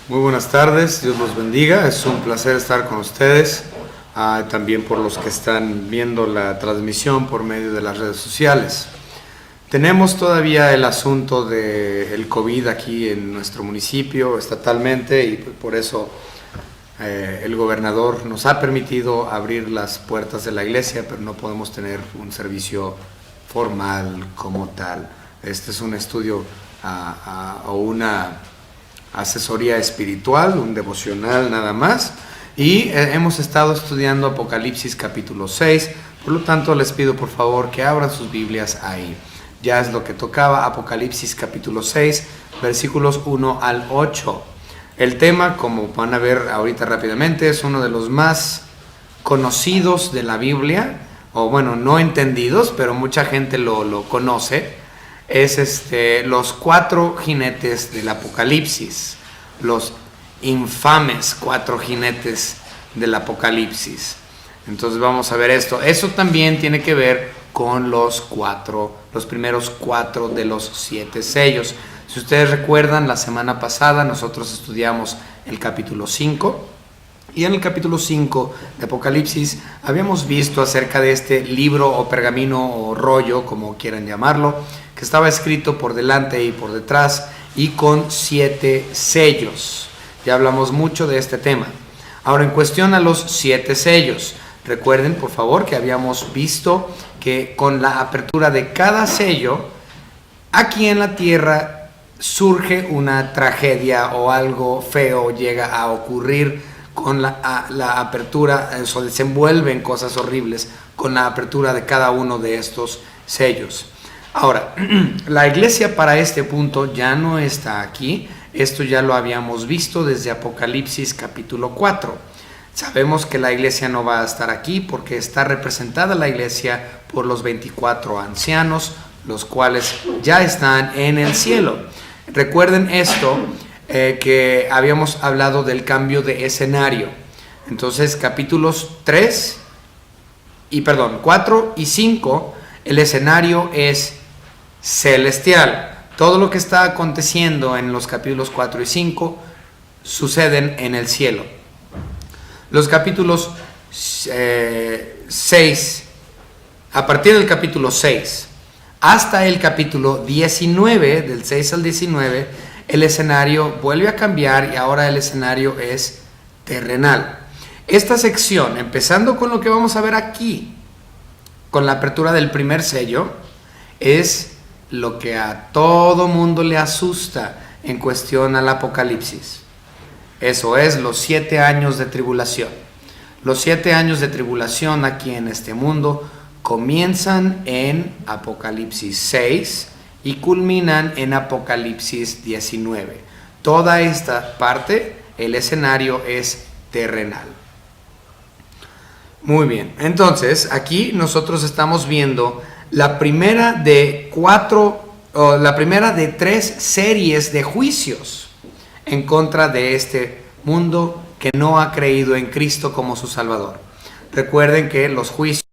Muy buenas tardes, Dios los bendiga, es un placer estar con ustedes, también por los que están viendo la transmisión por medio de las redes sociales. Tenemos todavía el asunto del COVID aquí en nuestro municipio estatalmente y por eso el gobernador nos ha permitido abrir las puertas de la iglesia, pero no podemos tener un servicio formal como tal. Este es un estudio o una asesoría espiritual, un devocional nada más, y hemos estado estudiando Apocalipsis capítulo 6, por lo tanto les pido por favor que abran sus Biblias ahí. Ya es lo que tocaba, Apocalipsis capítulo 6, versículos 1 al 8. El tema, como van a ver ahorita rápidamente, es uno de los más conocidos de la Biblia, o bueno, no entendidos, pero mucha gente lo conoce. Es los 4 jinetes del Apocalipsis, los infames 4 jinetes del Apocalipsis. Entonces vamos a ver esto. Eso también tiene que ver con los primeros 4 de los 7 sellos. Si ustedes recuerdan, la semana pasada nosotros estudiamos el capítulo 5, y en el capítulo 5 de Apocalipsis habíamos visto acerca de este libro o pergamino o rollo, como quieran llamarlo, que estaba escrito por delante y por detrás y con 7 sellos. Ya hablamos mucho de este tema. Ahora, en cuestión a los 7 sellos, recuerden por favor que habíamos visto que con la apertura de cada sello, aquí en la tierra surge una tragedia o algo feo llega a ocurrir con la apertura, eso desenvuelven cosas horribles con la apertura de cada uno de estos sellos. Ahora, la iglesia para este punto ya no está aquí. Esto ya lo habíamos visto desde Apocalipsis capítulo 4. Sabemos que la iglesia no va a estar aquí porque está representada la iglesia por los 24 ancianos, los cuales ya están en el cielo. Recuerden esto, que habíamos hablado del cambio de escenario. Entonces, capítulos 4 y 5, el escenario es celestial. Todo lo que está aconteciendo en los capítulos 4 y 5 suceden en el cielo. Los capítulos 6, a partir del capítulo 6 hasta el capítulo 19, del 6 al 19, el escenario vuelve a cambiar y ahora el escenario es terrenal. Esta sección, empezando con lo que vamos a ver aquí, con la apertura del primer sello, es lo que a todo mundo le asusta en cuestión al Apocalipsis. Eso es los 7 años de tribulación. Los 7 años de tribulación aquí en este mundo comienzan en Apocalipsis 6 y culminan en Apocalipsis 19. Toda esta parte, el escenario es terrenal. Muy bien, entonces aquí nosotros estamos viendo la primera de 3 series de juicios en contra de este mundo que no ha creído en Cristo como su Salvador. Recuerden que los juicios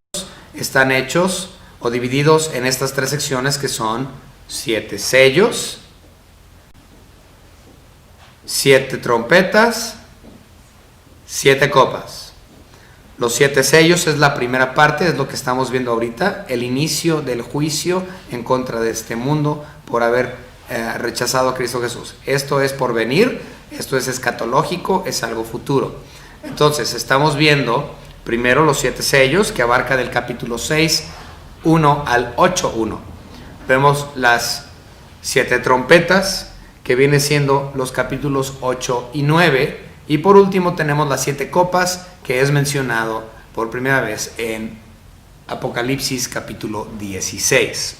están hechos o divididos en estas 3 secciones que son 7 sellos, 7 trompetas, 7 copas. Los 7 sellos es la primera parte, es lo que estamos viendo ahorita, el inicio del juicio en contra de este mundo por haber rechazado a Cristo Jesús. Esto es por venir, esto es escatológico, es algo futuro. Entonces estamos viendo primero los 7 sellos que abarca del capítulo 6, 1 al 8, 1. Vemos las 7 trompetas que viene siendo los capítulos 8 y 9. Y por último tenemos las 7 copas que es mencionado por primera vez en Apocalipsis capítulo 16.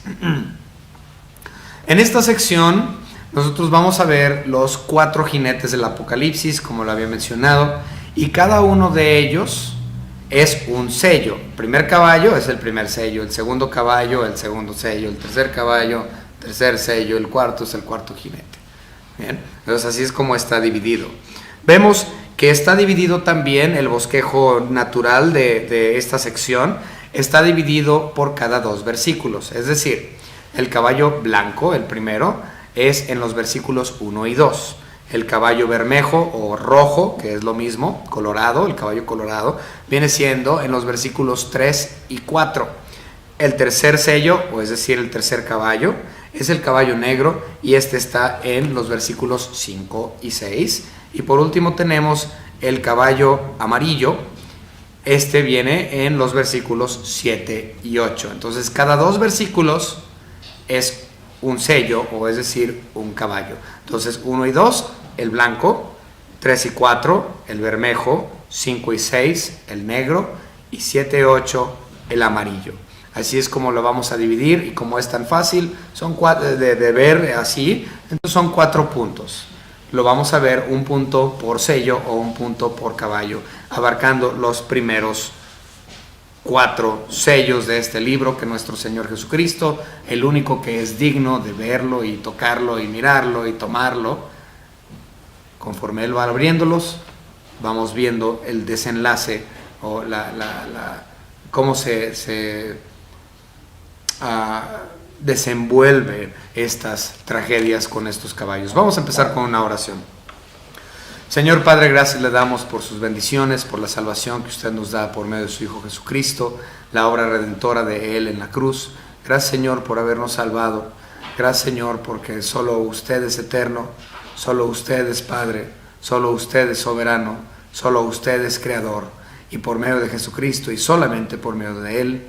En esta sección nosotros vamos a ver los 4 jinetes del Apocalipsis, como lo había mencionado, y cada uno de ellos es un sello. El primer caballo es el primer sello, el segundo caballo el segundo sello, el tercer caballo tercer sello, el cuarto es el cuarto jinete. Bien, entonces así es como está dividido. Vemos que está dividido también el bosquejo natural de esta sección, está dividido por cada 2 versículos, es decir, el caballo blanco, el primero, es en los versículos 1 y 2. El caballo bermejo o rojo, que es lo mismo, colorado, el caballo colorado, viene siendo en los versículos 3 y 4. El tercer sello, o es decir, el tercer caballo, es el caballo negro, y este está en los versículos 5 y 6. Y por último tenemos el caballo amarillo. Este viene en los versículos 7 y 8. Entonces, cada 2 versículos es un sello, o es decir, un caballo. Entonces, 1 y 2, el blanco; 3 y 4, el bermejo; 5 y 6, el negro; y 7 y 8, el amarillo. Así es como lo vamos a dividir, y como es tan fácil son de ver así, entonces son 4 puntos. Lo vamos a ver un punto por sello o un punto por caballo, abarcando los primeros 4 sellos de este libro, que nuestro Señor Jesucristo, el único que es digno de verlo y tocarlo y mirarlo y tomarlo. Conforme Él va abriéndolos, vamos viendo el desenlace o cómo se desenvuelven estas tragedias con estos caballos. Vamos a empezar con una oración. Señor Padre, gracias le damos por sus bendiciones, por la salvación que usted nos da por medio de su Hijo Jesucristo, la obra redentora de Él en la cruz. Gracias, Señor, por habernos salvado. Gracias, Señor, porque solo usted es eterno, solo usted es Padre, solo usted es soberano, solo usted es creador. Y por medio de Jesucristo, y solamente por medio de Él,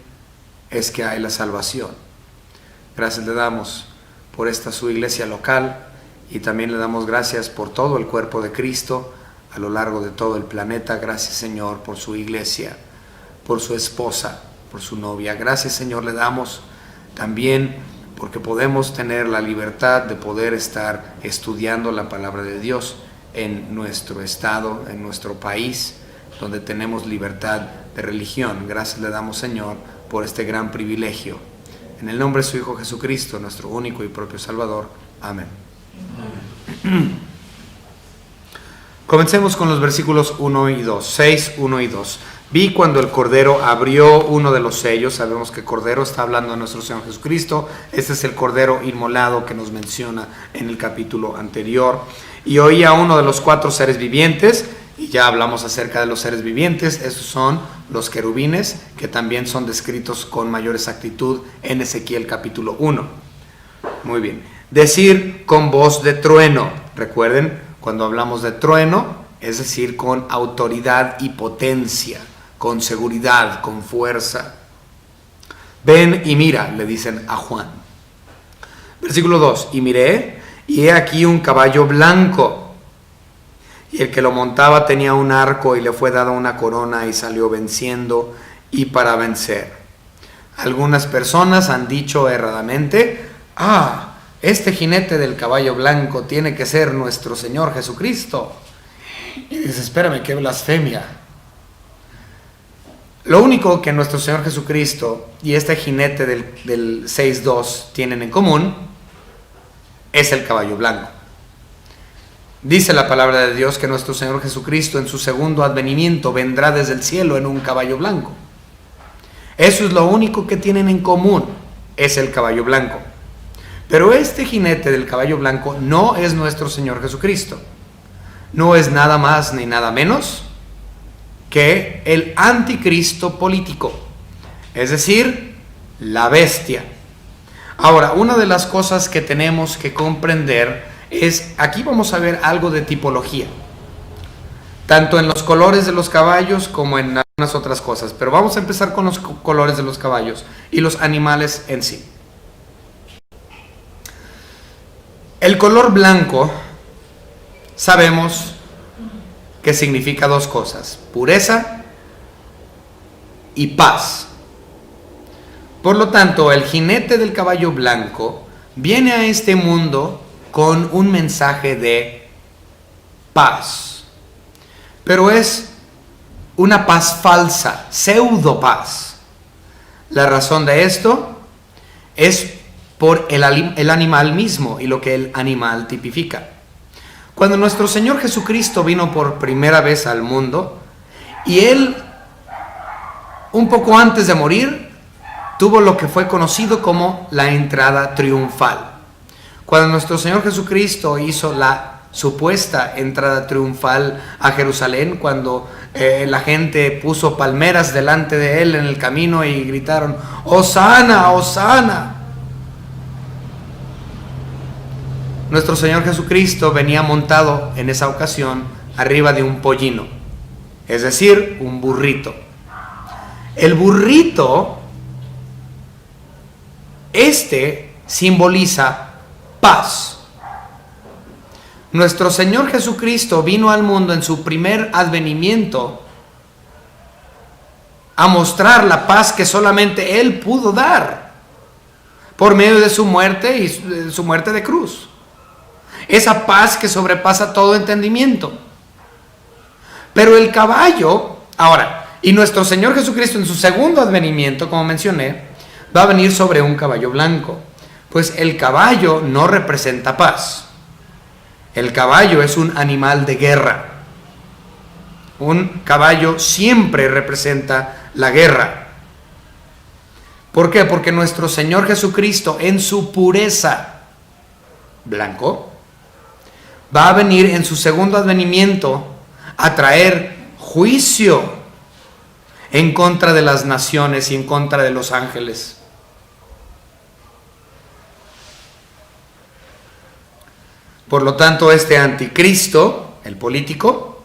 es que hay la salvación. Gracias le damos por esta su iglesia local, y también le damos gracias por todo el cuerpo de Cristo a lo largo de todo el planeta. Gracias, Señor, por su iglesia, por su esposa, por su novia. Gracias, Señor, le damos también porque podemos tener la libertad de poder estar estudiando la palabra de Dios en nuestro estado, en nuestro país, donde tenemos libertad de religión. Gracias le damos, Señor, por este gran privilegio. En el nombre de su Hijo Jesucristo, nuestro único y propio Salvador. Amén. Comencemos con los versículos 1 y 2, 6, 1 y 2. Vi cuando el Cordero abrió uno de los sellos. Sabemos que Cordero está hablando de nuestro Señor Jesucristo. Este es el Cordero inmolado que nos menciona en el capítulo anterior. Y oí a uno de los 4 seres vivientes, y ya hablamos acerca de los seres vivientes. Estos son los querubines, que también son descritos con mayor exactitud en Ezequiel capítulo 1. Muy bien. Decir con voz de trueno. Recuerden, cuando hablamos de trueno, es decir, con autoridad y potencia, con seguridad, con fuerza. Ven y mira, le dicen a Juan. Versículo 2. Y miré, y he aquí un caballo blanco, y el que lo montaba tenía un arco, y le fue dada una corona, y salió venciendo y para vencer. Algunas personas han dicho erradamente: este jinete del caballo blanco tiene que ser nuestro Señor Jesucristo. Y dices: espérame, qué blasfemia. Lo único que nuestro Señor Jesucristo y este jinete del 6.2 tienen en común es el caballo blanco. Dice la palabra de Dios que nuestro Señor Jesucristo en su segundo advenimiento vendrá desde el cielo en un caballo blanco. Eso es lo único que tienen en común, es el caballo blanco. Pero este jinete del caballo blanco no es nuestro Señor Jesucristo. No es nada más ni nada menos que el anticristo político, es decir, la bestia. Ahora, una de las cosas que tenemos que comprender es, aquí vamos a ver algo de tipología, tanto en los colores de los caballos como en algunas otras cosas, pero vamos a empezar con los colores de los caballos y los animales en sí. El color blanco sabemos que significa 2 cosas: pureza y paz. Por lo tanto, el jinete del caballo blanco viene a este mundo con un mensaje de paz, pero es una paz falsa, pseudo paz. La razón de esto es por el animal mismo y lo que el animal tipifica. Cuando nuestro Señor Jesucristo vino por primera vez al mundo, y Él, un poco antes de morir, tuvo lo que fue conocido como la entrada triunfal. Cuando nuestro Señor Jesucristo hizo la supuesta entrada triunfal a Jerusalén, cuando la gente puso palmeras delante de él en el camino y gritaron: ¡Hosana, Hosana! Nuestro Señor Jesucristo venía montado en esa ocasión arriba de un pollino, es decir, un burrito. El burrito, simboliza paz. Nuestro Señor Jesucristo vino al mundo en su primer advenimiento a mostrar la paz que solamente Él pudo dar por medio de su muerte y su muerte de cruz. Esa paz que sobrepasa todo entendimiento. Pero el caballo, y nuestro Señor Jesucristo en su segundo advenimiento, como mencioné, va a venir sobre un caballo blanco. Pues el caballo no representa paz. El caballo es un animal de guerra. Un caballo siempre representa la guerra. ¿Por qué? Porque nuestro Señor Jesucristo, en su pureza, blanco, va a venir en su segundo advenimiento a traer juicio en contra de las naciones y en contra de los ángeles. Por lo tanto, este anticristo, el político,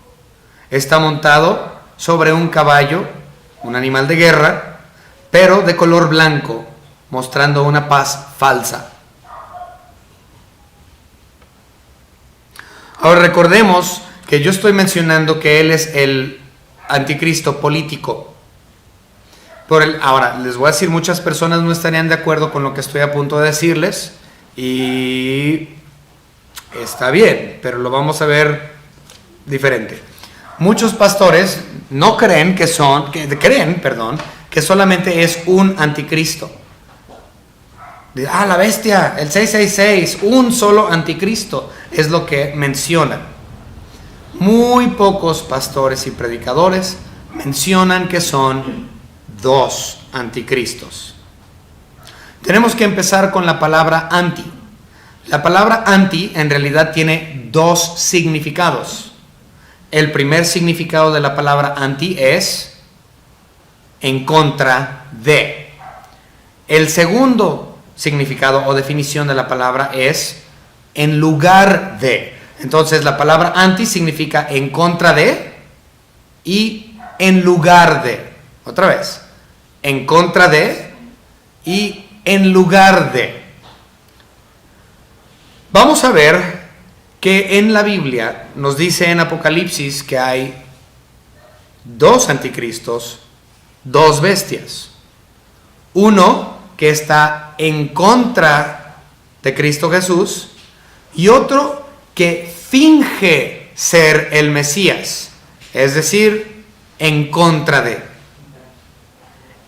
está montado sobre un caballo, un animal de guerra, pero de color blanco, mostrando una paz falsa. Ahora recordemos que yo estoy mencionando que él es el anticristo político. Ahora, les voy a decir, muchas personas no estarían de acuerdo con lo que estoy a punto de decirles, y está bien, pero lo vamos a ver diferente. Muchos pastores no creen que solamente es un anticristo. La bestia, el 666, un solo anticristo es lo que mencionan. Muy pocos pastores y predicadores mencionan que son dos anticristos. Tenemos que empezar con la palabra anti. La palabra anti en realidad tiene dos significados. El primer significado de la palabra anti es en contra de. El segundo significado o definición de la palabra es en lugar de. Entonces la palabra anti significa en contra de y en lugar de. Otra vez, en contra de y en lugar de. Vamos a ver que en la Biblia nos dice en Apocalipsis que hay dos anticristos, dos bestias. Uno que está en contra de Cristo Jesús y otro que finge ser el Mesías, es decir, en contra de.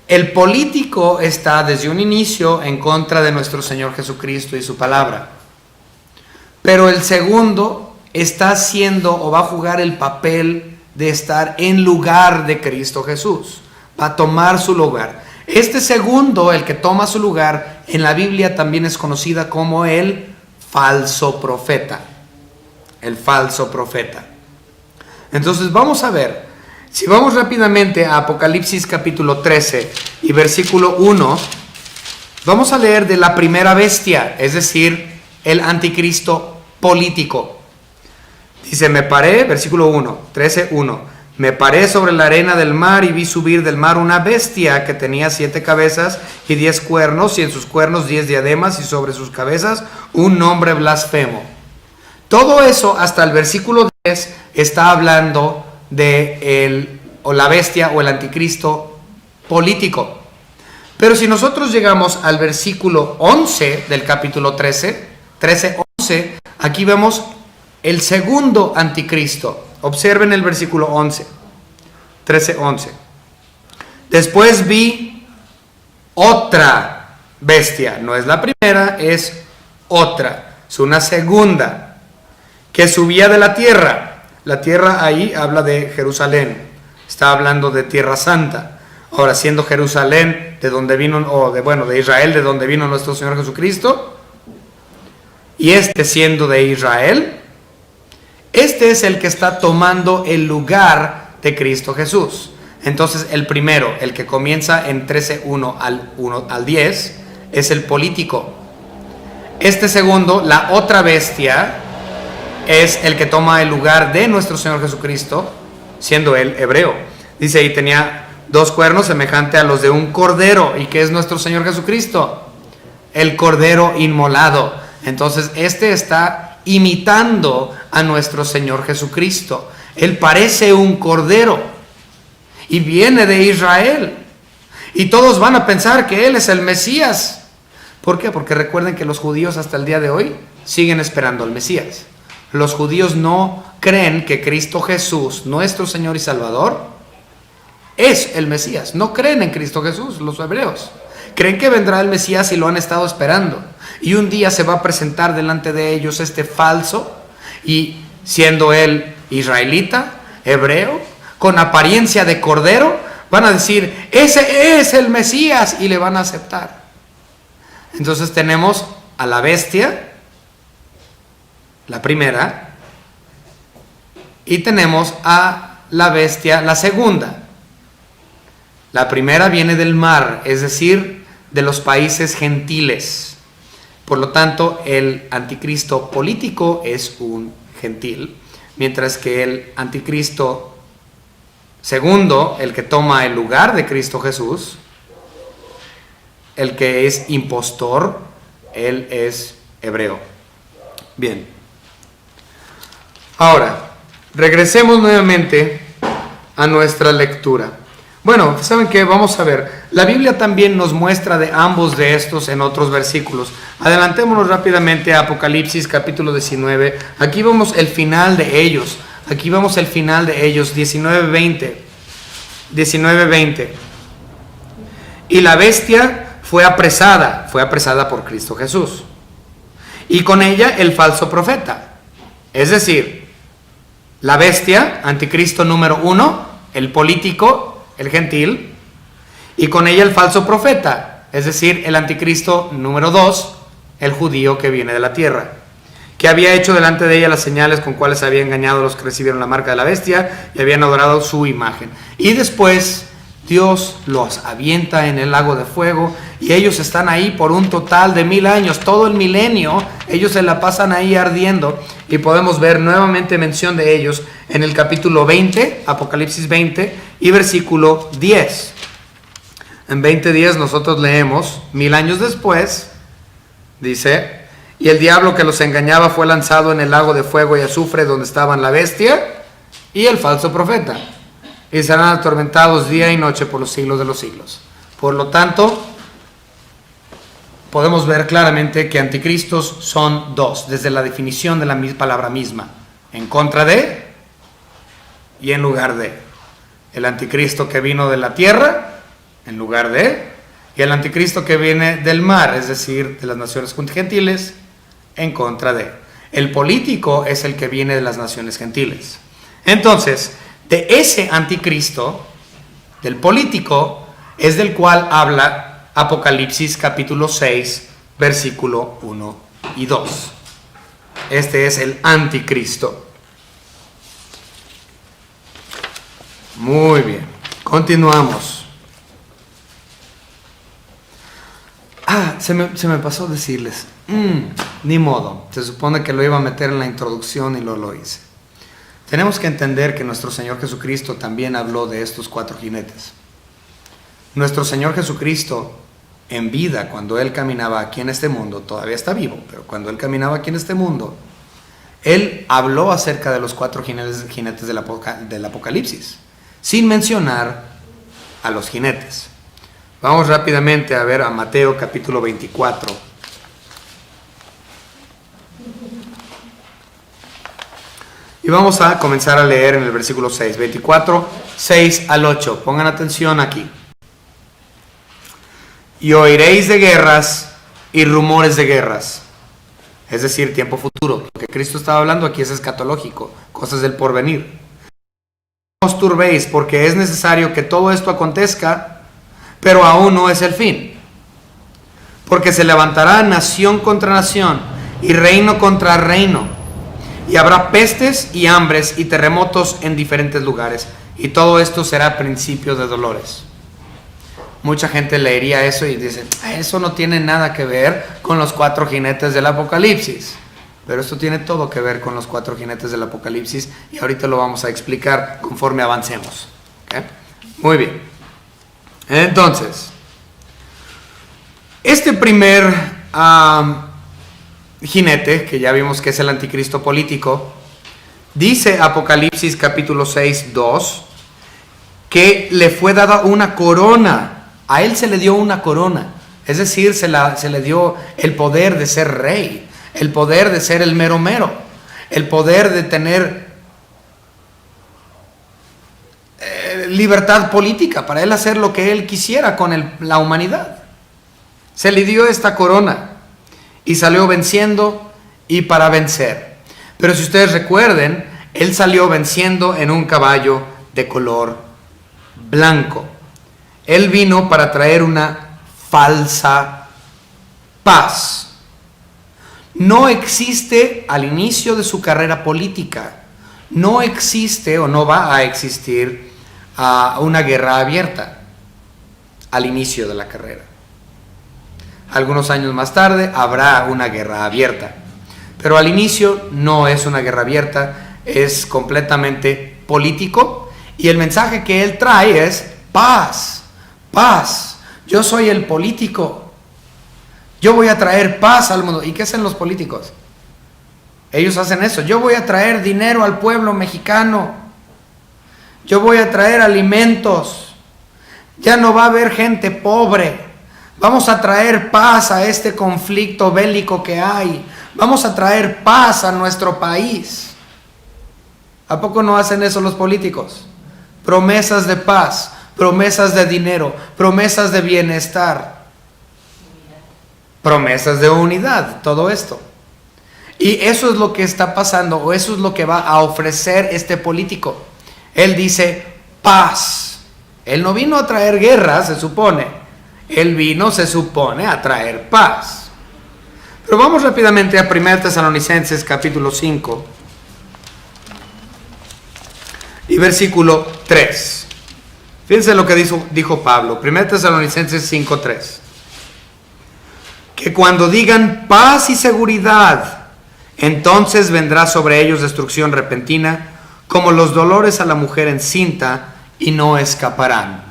El político está desde un inicio en contra de nuestro Señor Jesucristo y su palabra. Pero el segundo está haciendo o va a jugar el papel de estar en lugar de Cristo Jesús. Va a tomar su lugar. Este segundo, el que toma su lugar, en la Biblia también es conocida como el falso profeta. El falso profeta. Entonces vamos a ver. Si vamos rápidamente a Apocalipsis capítulo 13 y versículo 1, vamos a leer de la primera bestia, es decir, el anticristo político. Dice, versículo 1, 13:1, me paré sobre la arena del mar y vi subir del mar una bestia que tenía 7 cabezas y 10 cuernos, y en sus cuernos 10 diademas, y sobre sus cabezas un nombre blasfemo. Todo eso hasta el versículo 10 está hablando de la bestia o el anticristo político. Pero si nosotros llegamos al versículo 11 del capítulo 13:11, aquí vemos el segundo anticristo. Observen el versículo 11, 13:11. Después vi otra bestia, no es la primera, es otra, es una segunda, que subía de la tierra. La tierra ahí habla de Jerusalén, está hablando de Tierra Santa. Ahora, siendo Jerusalén de donde vino, de Israel, de donde vino nuestro Señor Jesucristo, y siendo de Israel, Este es el que está tomando el lugar de Cristo Jesús. Entonces el primero, el que comienza en 13:1 al 10, es el político. Este segundo, la otra bestia, es el que toma el lugar de nuestro Señor Jesucristo, siendo él hebreo. Dice ahí, tenía 2 cuernos semejante a los de un cordero. ¿Y qué es nuestro Señor Jesucristo? El cordero inmolado. Entonces este está imitando a nuestro Señor Jesucristo. Él parece un cordero y viene de Israel, y todos van a pensar que él es el Mesías. ¿Por qué? Porque recuerden que los judíos hasta el día de hoy siguen esperando al Mesías. Los judíos no creen que Cristo Jesús, nuestro Señor y Salvador, es el Mesías. No creen en Cristo Jesús, los hebreos. Creen que vendrá el Mesías y lo han estado esperando. Y un día se va a presentar delante de ellos este falso, y siendo él israelita, hebreo, con apariencia de cordero, van a decir, ese es el Mesías, y le van a aceptar. Entonces tenemos a la bestia, la primera, y tenemos a la bestia, la segunda. La primera viene del mar, es decir, de los países gentiles. Por lo tanto, el anticristo político es un gentil, mientras que el anticristo segundo, el que toma el lugar de Cristo Jesús, el que es impostor, él es hebreo. Bien. Ahora, regresemos nuevamente a nuestra lectura. Bueno, ¿saben qué? Vamos a ver. La Biblia también nos muestra de ambos de estos en otros versículos. Adelantémonos rápidamente a Apocalipsis capítulo 19. Aquí vemos el final de ellos. 19:20. 19:20. Y la bestia fue apresada por Cristo Jesús. Y con ella el falso profeta. Es decir, la bestia, anticristo número 1, el político, el gentil, y con ella el falso profeta, es decir, el anticristo número 2, el judío que viene de la tierra, que había hecho delante de ella las señales con cuales había engañado a los que recibieron la marca de la bestia y habían adorado su imagen. Y después Dios los avienta en el lago de fuego, y ellos están ahí por un total de 1000 años, todo el milenio, ellos se la pasan ahí ardiendo, y podemos ver nuevamente mención de ellos en el capítulo 20, Apocalipsis 20 y versículo 10. En 20:10 nosotros leemos, 1000 años después, dice, y el diablo que los engañaba fue lanzado en el lago de fuego y azufre, donde estaban la bestia y el falso profeta, y serán atormentados día y noche por los siglos de los siglos. Por lo tanto, podemos ver claramente que anticristos son 2, desde la definición de la palabra misma: en contra de y en lugar de. El anticristo que vino de la tierra, en lugar de, y el anticristo que viene del mar, es decir, de las naciones gentiles, en contra de. El político es el que viene de las naciones gentiles. Entonces, de ese anticristo, del político, es del cual habla Apocalipsis capítulo 6, versículo 1 y 2. Este es el anticristo. Muy bien, continuamos. Se me pasó decirles, ni modo, se supone que lo iba a meter en la introducción y lo hice. Tenemos que entender que nuestro Señor Jesucristo también habló de estos 4 jinetes. Nuestro Señor Jesucristo, en vida, cuando Él caminaba aquí en este mundo, todavía está vivo, pero cuando Él caminaba aquí en este mundo, Él habló acerca de los 4 jinetes del Apocalipsis, sin mencionar a los jinetes. Vamos rápidamente a ver a Mateo capítulo 24. Y vamos a comenzar a leer en el versículo 6, 24, 6 al 8. Pongan atención aquí. Y oiréis de guerras y rumores de guerras. Es decir, tiempo futuro. Lo que Cristo estaba hablando aquí es escatológico, cosas del porvenir. No os turbéis, porque es necesario que todo esto acontezca, pero aún no es el fin. Porque se levantará nación contra nación y reino contra reino. y habrá pestes y hambres y terremotos en diferentes lugares, y todo esto será principio de dolores. Mucha gente leería eso y dice, eso no tiene nada que ver con los 4 jinetes del Apocalipsis. Pero esto tiene todo que ver con los 4 jinetes del Apocalipsis, y ahorita lo vamos a explicar conforme avancemos. ¿Okay? Muy bien. Entonces, este primer jinete, que ya vimos que es el anticristo político, dice Apocalipsis capítulo 6, 2, que le fue dada una corona. A él se le dio una corona, es decir, se le dio el poder de ser rey, el poder de ser el mero mero, el poder de tener libertad política, para él hacer lo que él quisiera con la humanidad. Se le dio esta corona y salió venciendo y para vencer. Pero si ustedes recuerden, él salió venciendo en un caballo de color blanco. Él vino para traer una falsa paz. No existe al inicio de su carrera política, no existe o no va a existir una guerra abierta al inicio de la carrera. Algunos años más tarde habrá una guerra abierta, pero al inicio no es una guerra abierta, es completamente político, y el mensaje que él trae es paz. Paz, yo soy el político, yo voy a traer paz al mundo. ¿Y qué hacen los políticos? Ellos hacen eso. Yo voy a traer dinero al pueblo mexicano, yo voy a traer alimentos, ya no va a haber gente pobre, vamos a traer paz a este conflicto bélico que hay, vamos a traer paz a nuestro país. ¿A poco no hacen eso los políticos? Promesas de paz, promesas de dinero, promesas de bienestar, promesas de unidad, todo esto. Y eso es lo que está pasando, o eso es lo que va a ofrecer este político. Él dice paz. Él no vino a traer guerra, se supone. Él vino, se supone, a traer paz. Pero vamos rápidamente a 1 Tesalonicenses capítulo 5 y versículo 3. Fíjense lo que dijo Pablo, 1 Tesalonicenses 5:3. Que cuando digan paz y seguridad, entonces vendrá sobre ellos destrucción repentina, como los dolores a la mujer encinta, y no escaparán.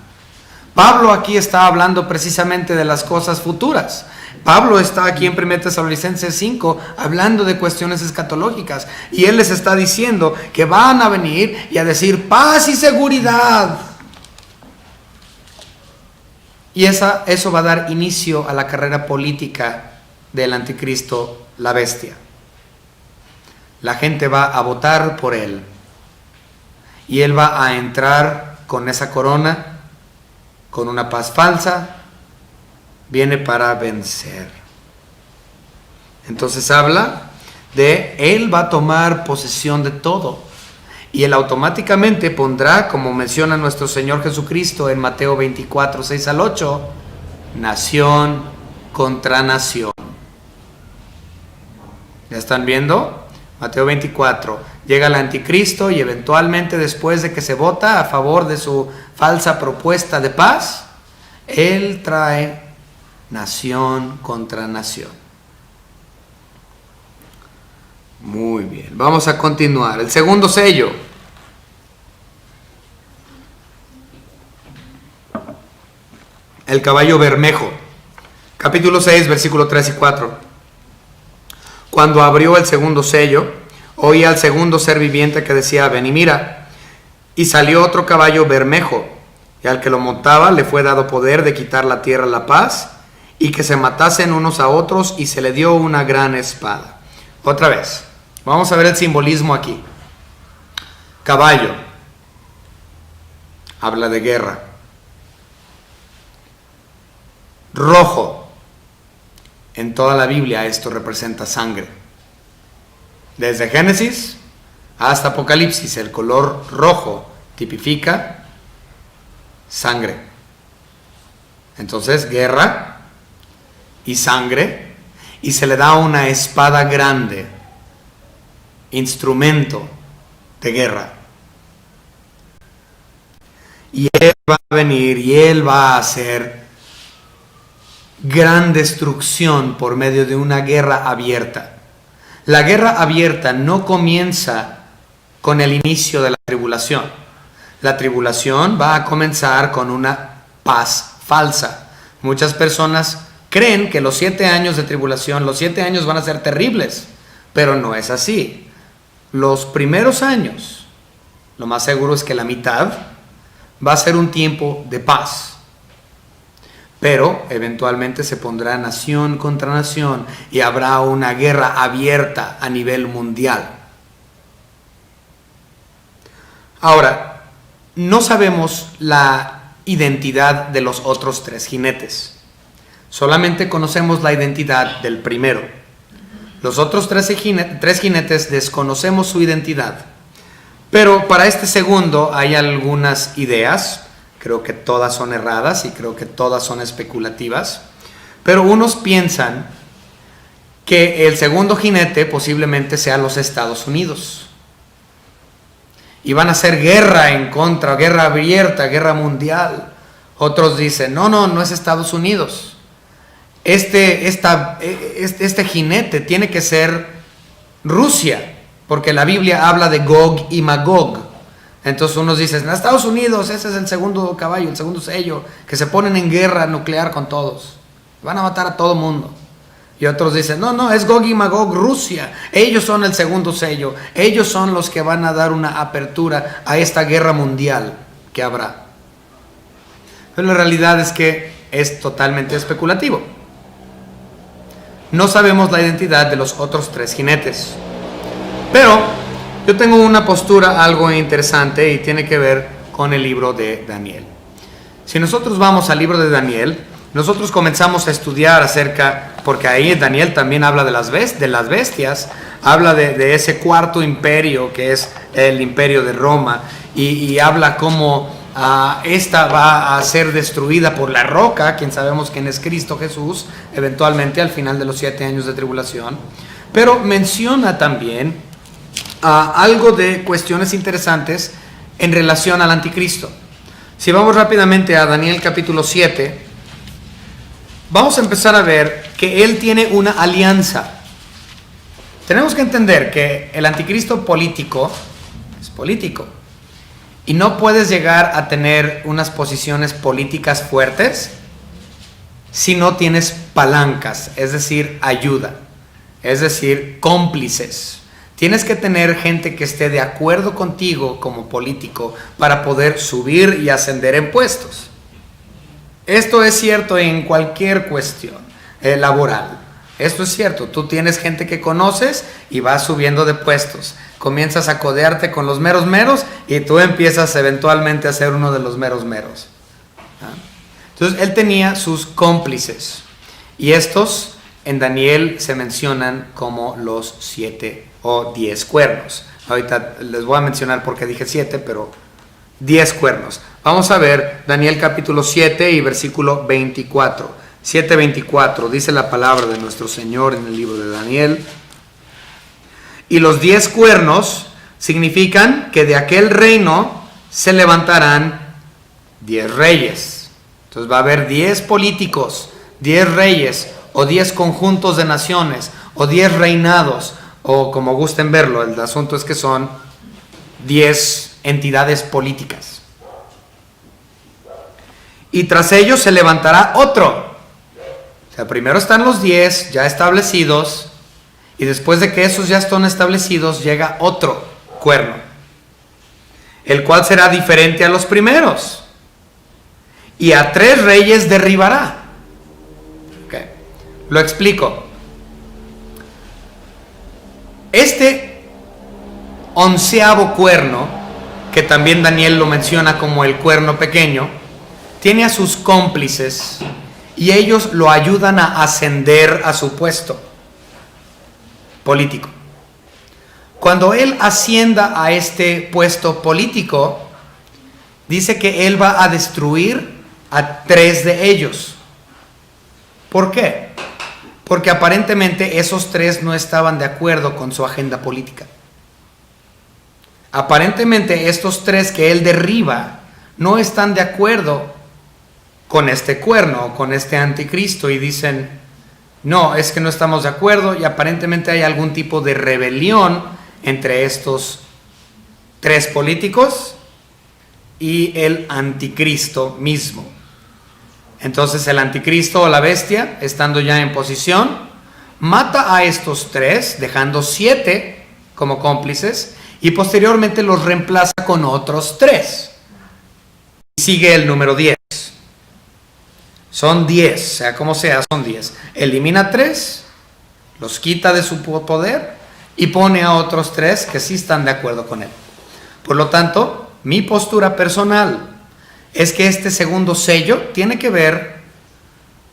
Pablo aquí está hablando precisamente de las cosas futuras. Pablo está aquí en 1 Tesalonicenses 5 hablando de cuestiones escatológicas, y él les está diciendo que van a venir y a decir paz y seguridad. Y eso va a dar inicio a la carrera política del anticristo, la bestia. La gente va a votar por él, y él va a entrar con esa corona, con una paz falsa. Viene para vencer. Entonces habla de él va a tomar posesión de todo, y él automáticamente pondrá, como menciona nuestro Señor Jesucristo en Mateo 24, 6 al 8, nación contra nación. ¿Ya están viendo? Mateo 24, llega el anticristo, y eventualmente, después de que se vota a favor de su falsa propuesta de paz, él trae nación contra nación. Muy bien, vamos a continuar. El segundo sello. El caballo bermejo. Capítulo 6, versículo 3 y 4. Cuando abrió el segundo sello, oí al segundo ser viviente que decía: ven y mira. Y salió otro caballo bermejo, y al que lo montaba le fue dado poder de quitar la tierra la paz, y que se matasen unos a otros, y se le dio una gran espada. Otra vez, vamos a ver el simbolismo aquí. Caballo habla de guerra. Rojo, en toda la Biblia esto representa sangre. Desde Génesis hasta Apocalipsis, el color rojo tipifica sangre. Entonces, guerra y sangre, y se le da una espada grande. instrumento de guerra. Y Él va a venir y Él va a hacer gran destrucción por medio de una guerra abierta. La guerra abierta no comienza con el inicio de la tribulación. La tribulación va a comenzar con una paz falsa. Muchas personas creen que los 7 años de tribulación, los 7 años van a ser terribles, pero no es así. Los primeros años, lo más seguro es que la mitad va a ser un tiempo de paz. Pero eventualmente se pondrá nación contra nación y habrá una guerra abierta a nivel mundial. Ahora, no sabemos la identidad de los otros 3 jinetes. Solamente conocemos la identidad del primero. Los otros 3 jinetes desconocemos su identidad. Pero para este segundo hay algunas ideas. Creo que todas son erradas y creo que todas son especulativas. Pero unos piensan que el segundo jinete posiblemente sea los Estados Unidos. Y van a hacer guerra en contra, guerra abierta, guerra mundial. Otros dicen, no es Estados Unidos. Este jinete tiene que ser Rusia, porque la Biblia habla de Gog y Magog. Entonces unos dicen, Estados Unidos, ese es el segundo caballo, el segundo sello, que se ponen en guerra nuclear con todos. Van a matar a todo mundo. Y otros dicen, no, es Gog y Magog, Rusia. Ellos son el segundo sello. Ellos son los que van a dar una apertura a esta guerra mundial que habrá. Pero la realidad es que es totalmente especulativo. No sabemos la identidad de los otros 3 jinetes. Pero yo tengo una postura algo interesante y tiene que ver con el libro de Daniel. Si nosotros vamos al libro de Daniel, nosotros comenzamos a estudiar acerca, porque ahí Daniel también habla de las bestias, habla de ese cuarto imperio que es el imperio de Roma, y habla cómo esta va a ser destruida por la roca, quien sabemos quién es Cristo Jesús, eventualmente al final de los 7 años de tribulación. Pero menciona también algo de cuestiones interesantes en relación al anticristo. Si vamos rápidamente a Daniel capítulo 7, vamos a empezar a ver que él tiene una alianza. Tenemos que entender que el anticristo político es político. Y no puedes llegar a tener unas posiciones políticas fuertes si no tienes palancas, es decir, ayuda, es decir, cómplices. Tienes que tener gente que esté de acuerdo contigo como político para poder subir y ascender en puestos. Esto es cierto en cualquier cuestión laboral. Esto es cierto. Tú tienes gente que conoces y vas subiendo de puestos. Comienzas a codearte con los meros meros y tú empiezas eventualmente a ser uno de los meros meros. Entonces él tenía sus cómplices. Y estos en Daniel se mencionan como los 7 o 10 cuernos. Ahorita les voy a mencionar por qué dije 7, pero 10 cuernos. Vamos a ver Daniel capítulo 7 y versículo 24. 7:24 dice la palabra de nuestro Señor en el libro de Daniel. Y los 10 cuernos significan que de aquel reino se levantarán 10 reyes. Entonces va a haber 10 políticos, 10 reyes, o 10 conjuntos de naciones, o 10 reinados, o como gusten verlo. El asunto es que son 10 entidades políticas. Y tras ellos se levantará otro. O sea, primero están los 10 ya establecidos, y después de que esos ya están establecidos, llega otro cuerno, el cual será diferente a los primeros, y a 3 reyes derribará. Okay. Lo explico. Este 11º cuerno, que también Daniel lo menciona como el cuerno pequeño, tiene a sus cómplices y ellos lo ayudan a ascender a su puesto político. Cuando él ascienda a este puesto político, dice que él va a destruir a 3 de ellos. ¿Por qué? Porque aparentemente esos 3 no estaban de acuerdo con su agenda política. Aparentemente estos tres que él derriba no están de acuerdo con este cuerno, con este anticristo, y dicen, no, es que no estamos de acuerdo, y aparentemente hay algún tipo de rebelión entre estos tres políticos y el anticristo mismo. Entonces el anticristo o la bestia, estando ya en posición, mata a estos tres, dejando 7 como cómplices, y posteriormente los reemplaza con otros 3. Y sigue el número 10. Son 10, sea como sea, son 10. Elimina 3, los quita de su poder y pone a otros 3 que sí están de acuerdo con él. Por lo tanto, mi postura personal es que este segundo sello tiene que ver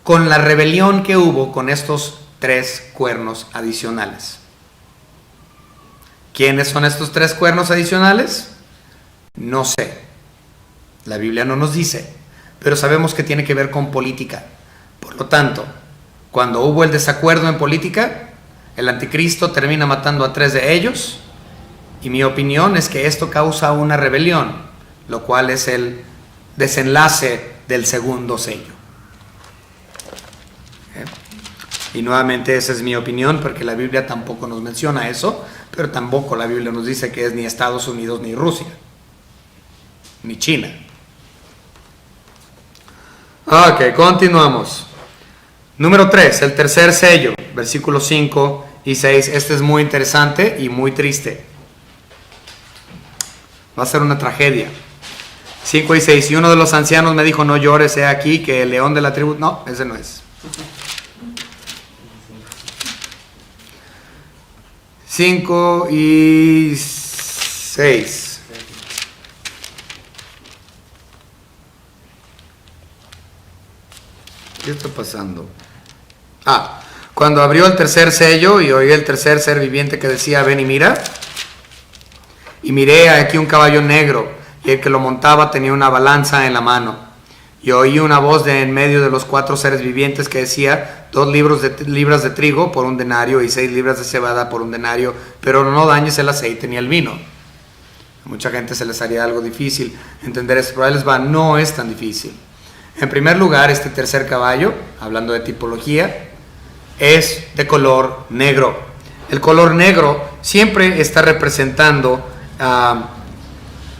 con la rebelión que hubo con estos 3 cuernos adicionales. ¿Quiénes son estos 3 cuernos adicionales? No sé. La Biblia no nos dice, pero sabemos que tiene que ver con política. Por lo tanto, cuando hubo el desacuerdo en política, el anticristo termina matando a 3 de ellos, y mi opinión es que esto causa una rebelión, lo cual es el desenlace del segundo sello. Y nuevamente esa es mi opinión, porque la Biblia tampoco nos menciona eso, pero tampoco la Biblia nos dice que es ni Estados Unidos ni Rusia, ni China. Ok, continuamos. Número 3, el tercer sello, versículos 5 y 6. Este es muy interesante y muy triste. Va a ser una tragedia. 5 y 6. Y uno de los ancianos me dijo, no llores, he aquí que el león de la tribu... No, ese no es. 5 y 6. ¿Qué está pasando? Cuando abrió el tercer sello y oí el tercer ser viviente que decía, ven y mira. Y miré aquí un caballo negro, y el que lo montaba tenía una balanza en la mano. Y oí una voz de en medio de los 4 seres vivientes que decía, 2 libras de trigo por un denario y 6 libras de cebada por un denario, pero no dañes el aceite ni el vino. A mucha gente se les haría algo difícil entender esto, pero ahí les va, no es tan difícil. En primer lugar, este tercer caballo, hablando de tipología, es de color negro. El color negro siempre está representando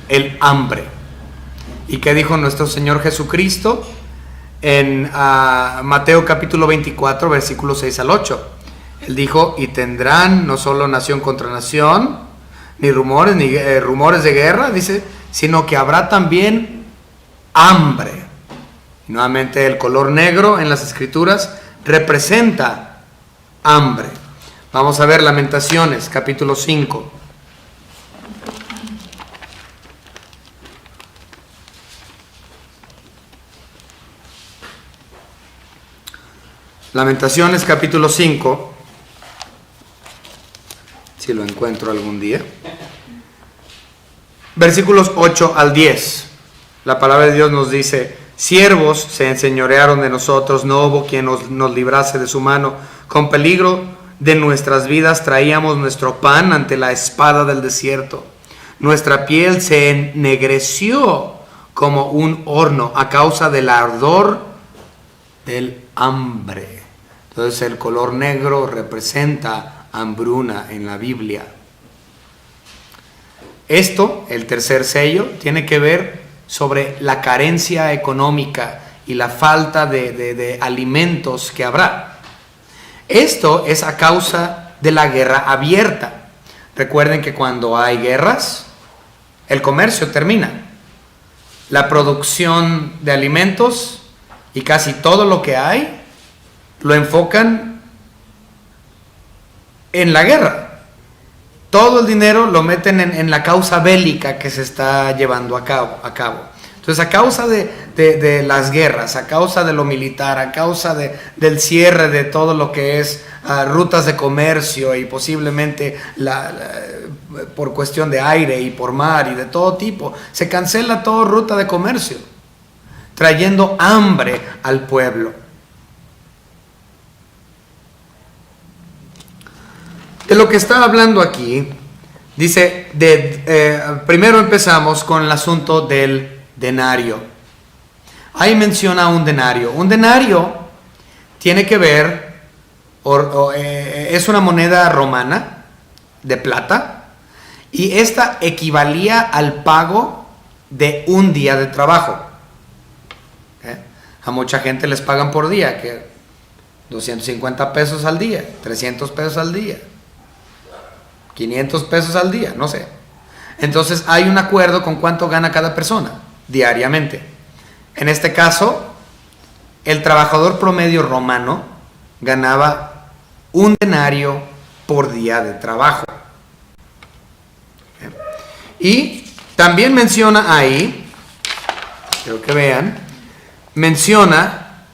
el hambre. ¿Y qué dijo nuestro Señor Jesucristo en Mateo capítulo 24, versículos 6 al 8? Él dijo, y tendrán no solo nación contra nación, ni rumores de guerra, dice, sino que habrá también hambre. Y nuevamente el color negro en las Escrituras representa hambre. Vamos a ver Lamentaciones capítulo 5. Lamentaciones capítulo 5, si lo encuentro algún día, versículos 8 al 10. La palabra de Dios nos dice, siervos se enseñorearon de nosotros, no hubo quien nos librase de su mano, con peligro de nuestras vidas traíamos nuestro pan ante la espada del desierto. Nuestra piel se ennegreció como un horno a causa del ardor del hambre. Entonces el color negro representa hambruna en la Biblia. Esto, el tercer sello, tiene que ver sobre la carencia económica y la falta de alimentos que habrá. Esto es a causa de la guerra abierta. Recuerden que cuando hay guerras, el comercio termina. La producción de alimentos y casi todo lo que hay lo enfocan en la guerra. Todo el dinero lo meten en la causa bélica que se está llevando a cabo. Entonces, a causa de las guerras, a causa de lo militar, a causa del cierre de todo lo que es rutas de comercio y posiblemente por cuestión de aire y por mar y de todo tipo, se cancela toda ruta de comercio, trayendo hambre al pueblo. De lo que está hablando aquí, Dice, primero empezamos con el asunto del denario. Ahí menciona un denario. Un denario tiene que ver, es una moneda romana de plata, y esta equivalía al pago de un día de trabajo. A mucha gente les pagan por día, que 250 pesos al día, 300 pesos al día, 500 pesos al día, no sé. Entonces hay un acuerdo con cuánto gana cada persona diariamente. En este caso, el trabajador promedio romano ganaba un denario por día de trabajo. Y también menciona ahí, quiero que vean, menciona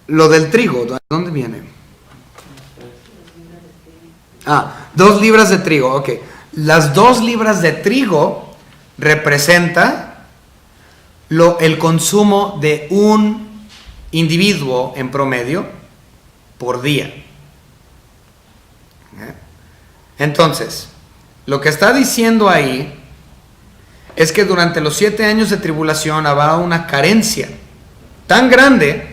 lo del trigo. ¿De dónde viene? 2 libras de trigo, ok. Las 2 libras de trigo representa el consumo de un individuo en promedio por día. Entonces, lo que está diciendo ahí es que durante los 7 años de tribulación habrá una carencia tan grande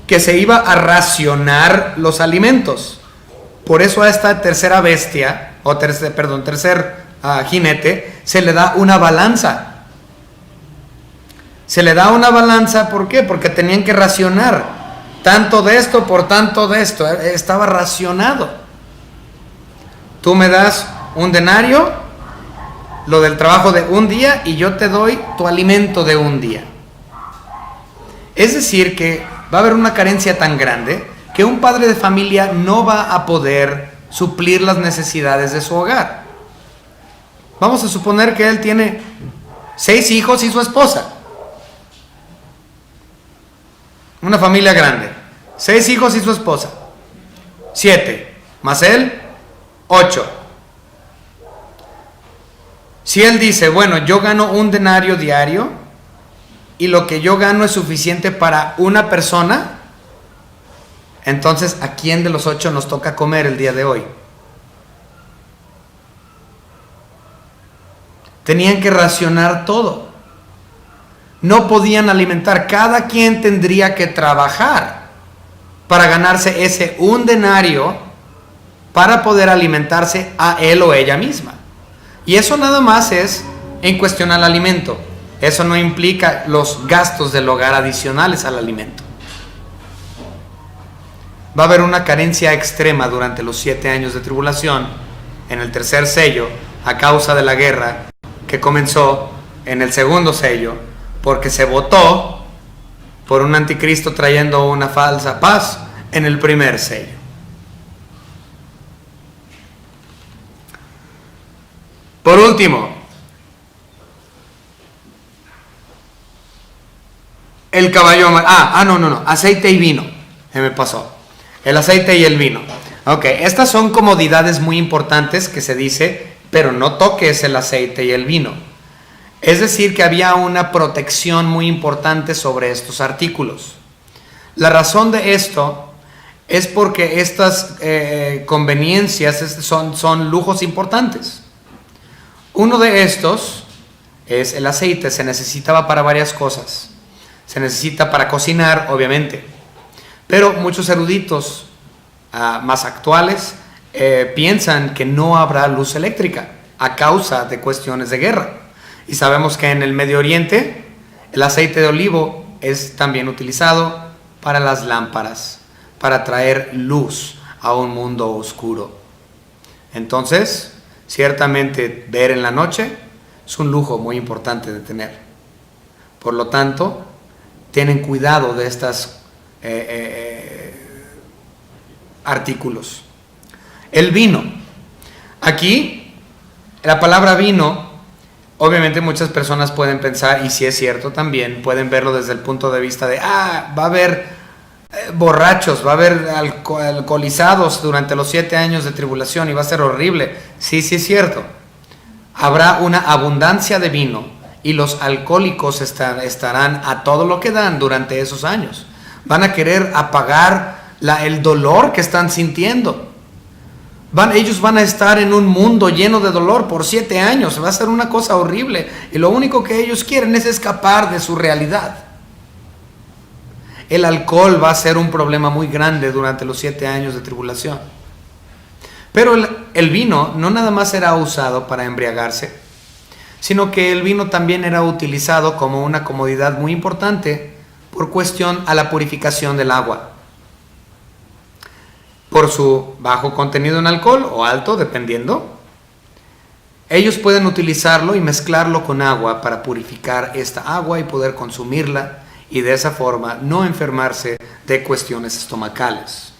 que se iba a racionar los alimentos. Por eso a esta tercera bestia, tercer jinete, se le da una balanza. Se le da una balanza, ¿por qué? Porque tenían que racionar tanto de esto por tanto de esto. Estaba racionado. Tú me das un denario, lo del trabajo de un día, y yo te doy tu alimento de un día. Es decir, que va a haber una carencia tan grande que un padre de familia no va a poder suplir las necesidades de su hogar. Vamos a suponer que él tiene 6 hijos y su esposa. Una familia grande. 6 hijos y su esposa. 7. Más él, 8. Si él dice, bueno, yo gano un denario diario y lo que yo gano es suficiente para una persona, entonces, ¿a quién de los 8 nos toca comer el día de hoy? Tenían que racionar todo. No podían alimentar. Cada quien tendría que trabajar para ganarse ese un denario para poder alimentarse a él o ella misma. Y eso nada más es en cuestión al alimento. Eso no implica los gastos del hogar adicionales al alimento. Va a haber una carencia extrema durante los 7 años de tribulación, en el tercer sello, a causa de la guerra que comenzó en el segundo sello, porque se votó por un anticristo trayendo una falsa paz en el primer sello. Por último, el caballo no, aceite y vino. Se me pasó. El aceite y el vino. Ok, estas son comodidades muy importantes que se dice, pero no toques el aceite y el vino. Es decir, que había una protección muy importante sobre estos artículos. La razón de esto es porque estas conveniencias son lujos importantes. Uno de estos es el aceite. Se necesitaba para varias cosas. Se necesita para cocinar, obviamente. Pero muchos eruditos más actuales piensan que no habrá luz eléctrica a causa de cuestiones de guerra. Y sabemos que en el Medio Oriente el aceite de olivo es también utilizado para las lámparas, para traer luz a un mundo oscuro. Entonces, ciertamente ver en la noche es un lujo muy importante de tener. Por lo tanto, tienen cuidado de estas artículos. El vino. Aquí, la palabra vino, obviamente muchas personas pueden pensar, y si es cierto también, pueden verlo desde el punto de vista de, va a haber borrachos, va a haber alcoholizados durante los 7 años de tribulación y va a ser horrible. Sí es cierto. Habrá una abundancia de vino y los alcohólicos estarán a todo lo que dan durante esos años. Van a querer apagar el dolor que están sintiendo. Ellos van a estar en un mundo lleno de dolor por 7 años. Va a ser una cosa horrible. Y lo único que ellos quieren es escapar de su realidad. El alcohol va a ser un problema muy grande durante los 7 años de tribulación. Pero el vino no nada más era usado para embriagarse, sino que el vino también era utilizado como una comodidad muy importante por cuestión a la purificación del agua. Por su bajo contenido en alcohol o alto, dependiendo, ellos pueden utilizarlo y mezclarlo con agua para purificar esta agua y poder consumirla y de esa forma no enfermarse de cuestiones estomacales.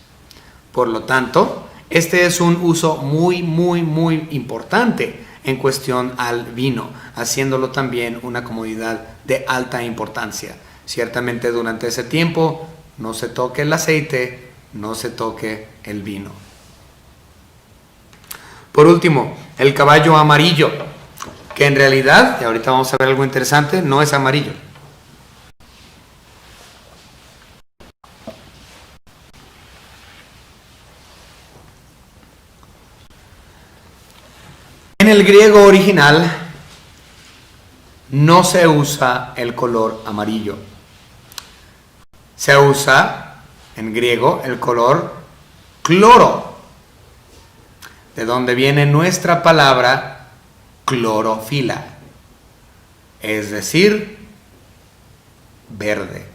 Por lo tanto, este es un uso muy, muy, muy importante en cuestión al vino, haciéndolo también una comodidad de alta importancia. Ciertamente durante ese tiempo no se toque el aceite, no se toque el vino. Por último, el caballo amarillo, que en realidad, y ahorita vamos a ver algo interesante, no es amarillo. En el griego original no se usa el color amarillo. Se usa en griego el color cloro, de donde viene nuestra palabra clorofila, es decir, verde.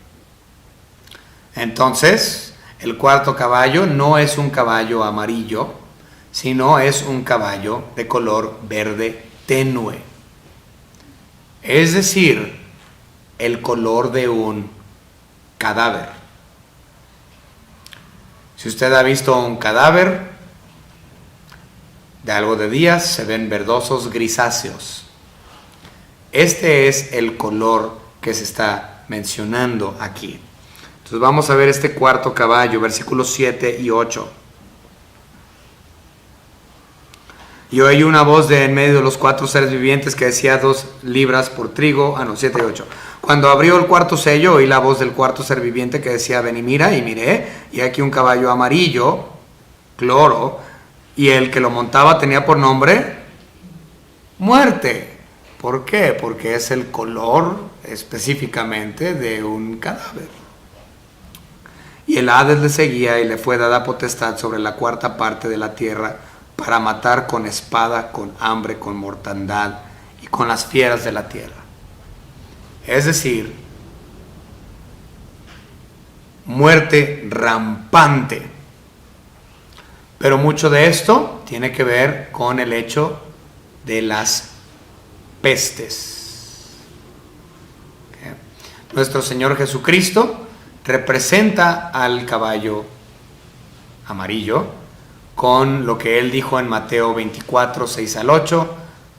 Entonces, el cuarto caballo no es un caballo amarillo, sino es un caballo de color verde tenue, es decir, el color de un cadáver. Si usted ha visto un cadáver de algo de días, se ven verdosos grisáceos. Este es el color que se está mencionando aquí. Entonces vamos a ver este cuarto caballo, versículos 7 y 8. Y oí una voz de en medio de los 4 seres vivientes que decía 2 libras por trigo. 7 y 8. Cuando abrió el cuarto sello, oí la voz del cuarto ser viviente que decía, ven y mira, y miré, y aquí un caballo amarillo, cloro, y el que lo montaba tenía por nombre Muerte. ¿Por qué? Porque es el color específicamente de un cadáver. Y el Hades le seguía y le fue dada potestad sobre la cuarta parte de la tierra para matar con espada, con hambre, con mortandad y con las fieras de la tierra. Es decir, muerte rampante. Pero mucho de esto tiene que ver con el hecho de las pestes. ¿Okay? Nuestro Señor Jesucristo representa al caballo amarillo con lo que Él dijo en Mateo 24, 6 al 8,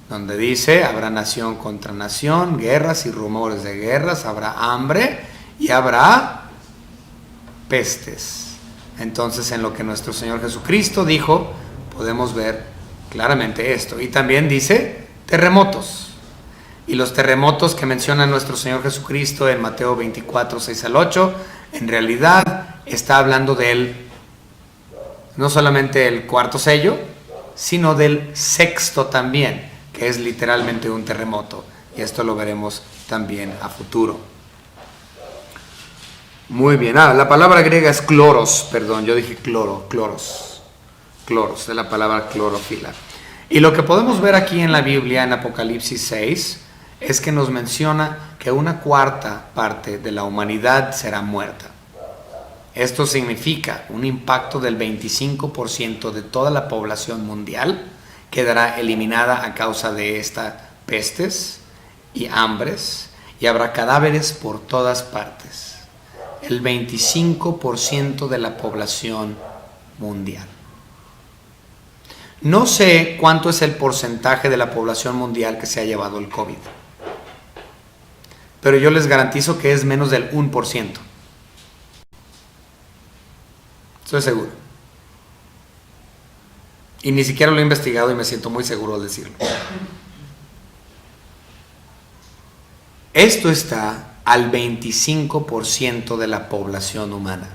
donde dice, habrá nación contra nación, guerras y rumores de guerras, habrá hambre y habrá pestes. Entonces, en lo que nuestro Señor Jesucristo dijo, podemos ver claramente esto. Y también dice terremotos. Y los terremotos que menciona nuestro Señor Jesucristo en Mateo 24, 6 al 8, en realidad está hablando de él, no solamente el cuarto sello, sino del sexto también, que es literalmente un terremoto, y esto lo veremos también a futuro. Muy bien, la palabra griega es cloros, perdón, yo dije cloros, de la palabra clorofila. Y lo que podemos ver aquí en la Biblia, en Apocalipsis 6, es que nos menciona que una cuarta parte de la humanidad será muerta. Esto significa un impacto del 25% de toda la población mundial quedará eliminada a causa de estas pestes y hambres, y habrá cadáveres por todas partes. El 25% de la población mundial. No sé cuánto es el porcentaje de la población mundial que se ha llevado el COVID, pero yo les garantizo que es menos del 1%. Estoy seguro. Y ni siquiera lo he investigado y me siento muy seguro al decirlo. Esto está al 25% de la población humana.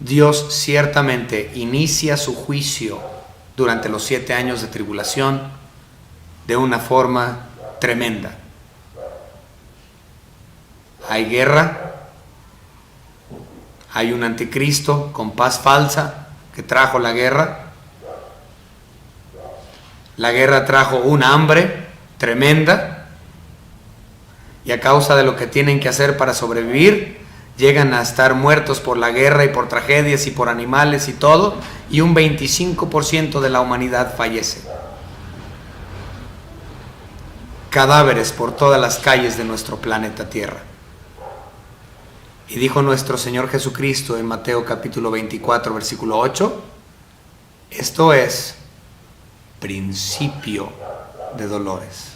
Dios ciertamente inicia su juicio durante los 7 años de tribulación de una forma tremenda. Hay guerra, hay un anticristo con paz falsa que trajo la guerra. La guerra trajo un hambre tremenda y a causa de lo que tienen que hacer para sobrevivir, llegan a estar muertos por la guerra y por tragedias y por animales y todo, y un 25% de la humanidad fallece. Cadáveres por todas las calles de nuestro planeta Tierra. Y dijo nuestro Señor Jesucristo en Mateo capítulo 24, versículo 8, esto es principio de dolores.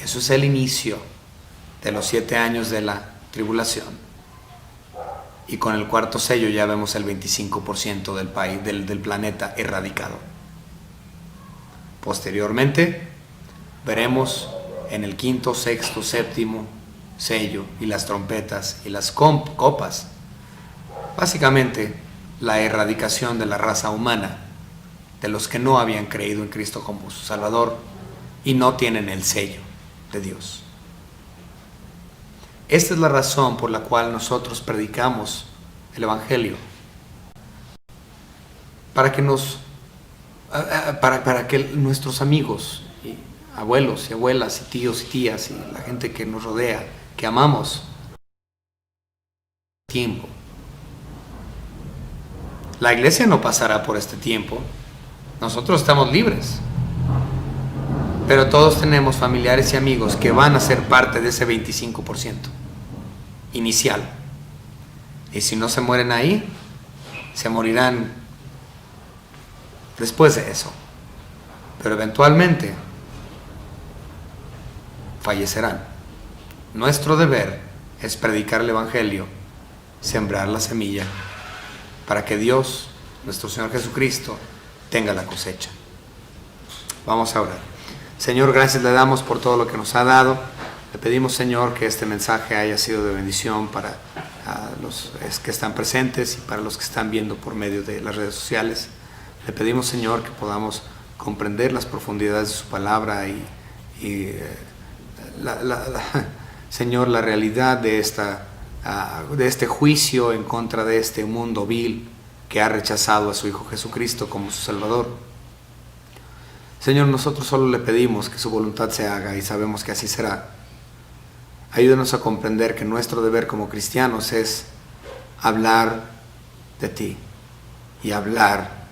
Eso es el inicio de los 7 años de la tribulación. Y con el cuarto sello ya vemos el 25% del país, del planeta erradicado. Posteriormente veremos en el quinto, sexto, séptimo sello y las trompetas y las copas, básicamente la erradicación de la raza humana, de los que no habían creído en Cristo como su Salvador y no tienen el sello de Dios. Esta es la razón por la cual nosotros predicamos el Evangelio, para que nuestros amigos, y abuelos y abuelas y tíos y tías y la gente que nos rodea, que amamos, tiempo. La iglesia no pasará por este tiempo. Nosotros estamos libres. Pero todos tenemos familiares y amigos que van a ser parte de ese 25% inicial. Y si no se mueren ahí, se morirán después de eso. Pero eventualmente fallecerán. Nuestro deber es predicar el Evangelio, sembrar la semilla, para que Dios, nuestro Señor Jesucristo, tenga la cosecha. Vamos a orar. Señor, gracias le damos por todo lo que nos ha dado. Le pedimos, Señor, que este mensaje haya sido de bendición para los que están presentes y para los que están viendo por medio de las redes sociales. Le pedimos, Señor, que podamos comprender las profundidades de su palabra Señor, la realidad de este juicio en contra de este mundo vil que ha rechazado a su Hijo Jesucristo como su Salvador. Señor, nosotros solo le pedimos que su voluntad se haga y sabemos que así será. Ayúdanos a comprender que nuestro deber como cristianos es hablar de ti y hablar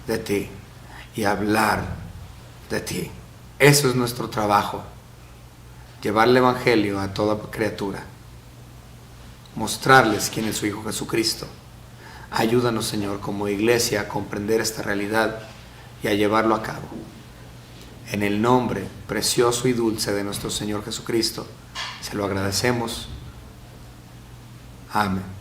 de ti y hablar de ti. Eso es nuestro trabajo. Llevar el Evangelio a toda criatura. Mostrarles quién es su Hijo Jesucristo. Ayúdanos, Señor, como iglesia a comprender esta realidad y a llevarlo a cabo. En el nombre precioso y dulce de nuestro Señor Jesucristo, se lo agradecemos. Amén.